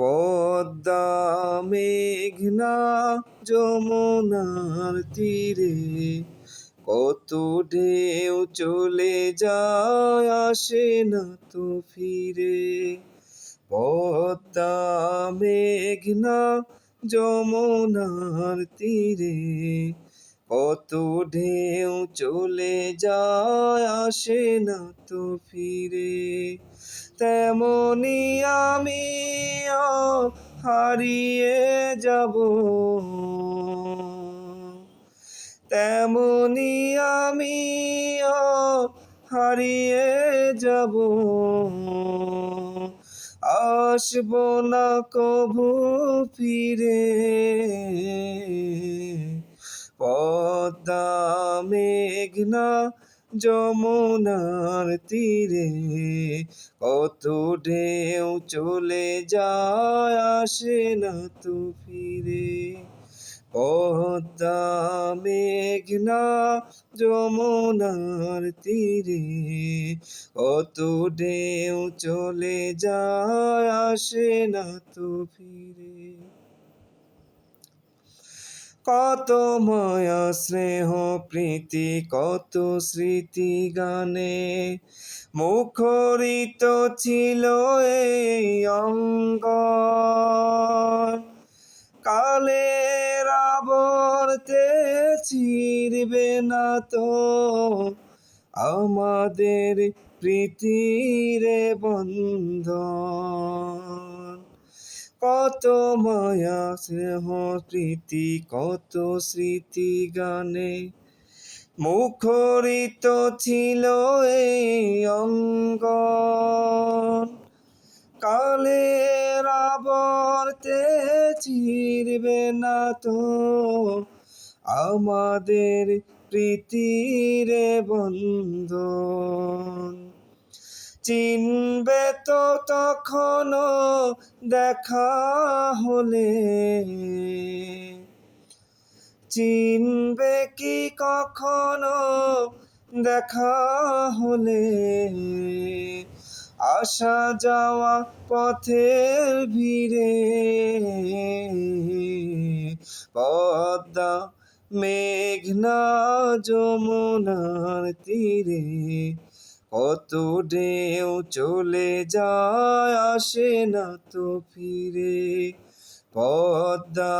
পদ্মা মেঘনা যমুনার তীরে কত ঢেউ চলে যায় আসে না তো ফিরে। পদ্মা মেঘনা যমুনার তীরে কত ঢেউ চলে যায় আসে না তো ফিরে। তেমনি আমিও হারিয়ে যাব, তেমনি আমিও হারিয়ে যাব, আসব না কভু ফিরে। পদ্মা মেঘনা যমুনার তীরে কত ঢেউ চলে যায় আসে না তো ফিরে। পদ্মা মেঘনা যমুনার তীরে কত ঢেউ চলে যায় আসে না তো ফিরে। কত মায়া স্নেহ প্রীতি কত স্মৃতি গানে মুখরিত ছিল এই অঙ্গন। কালের আবর্তে ছিড়বে না তো আমাদের প্রীতির বন্ধন। কত মায়া স্নেহ প্রীতি কত স্মৃতি গানে মুখরিত ছিল এই অঙ্গন। কালের আবর্তে ছিড়বে না তো আমাদের প্রীতির বন্ধন। চিনবে তো তখনও দেখা হলে, চিনবে কি কখনো দেখা হলে আসা যাওয়া পথের ভিড়ে। পদ্মা মেঘনা যমুনার তীরে কত ঢেউ চলে যায় আসে না তো ফিরে। পদ্মা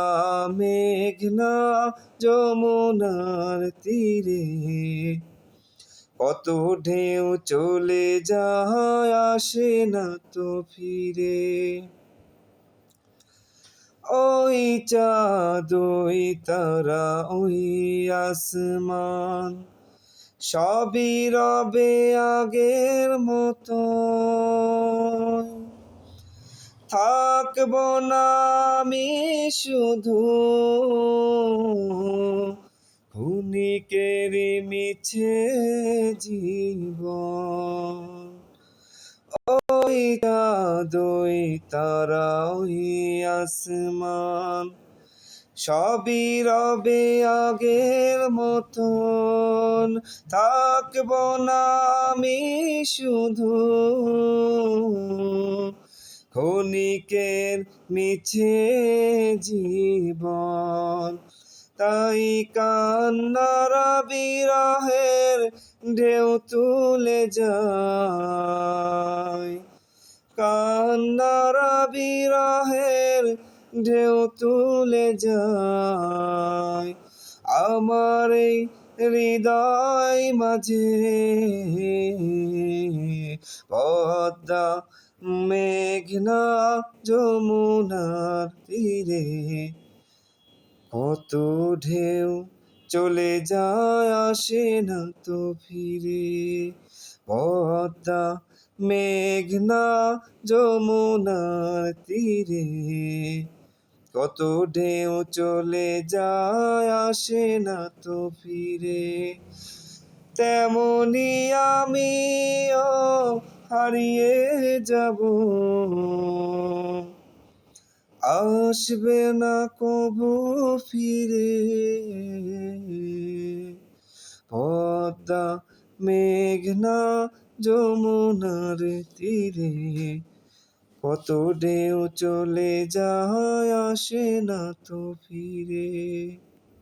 মেঘনা যমুনার তীরে কত ঢেউ চলে যায় আসে না তো ফিরে। ওই চাঁদ ওই তারা ওই আসমান সবই রবে আগের মতো। থাকব না আমি শুধু ক্ষণিকের মিছে জীবন। ওই চাঁদ ওই তারা ওই আসমান সবই রবে আগের মতন। থাকব না আমি শুধু ক্ষণিকের মিছে জীবন। তাই কান্নার বিরহের ঢেউ তুলে যায়, কান্নার বিরহের ঢেউ তুলে যায় আমার এই হৃদয় মাঝে। পদ্মা মেঘনা যমুনার তীরে কত ঢেউ চলে যায় আসে না তো ফিরে। পদ্মা মেঘনা যমুনার তীরে কত ঢেউ চলে যায় আসে না তো ফিরে। তেমনি আমিও হারিয়ে যাব, আসবে না কভু ফিরে। পদ্মা মেঘনা যমুনার তীরে কত ঢেউ চলে যায় আসে না তো ফিরে।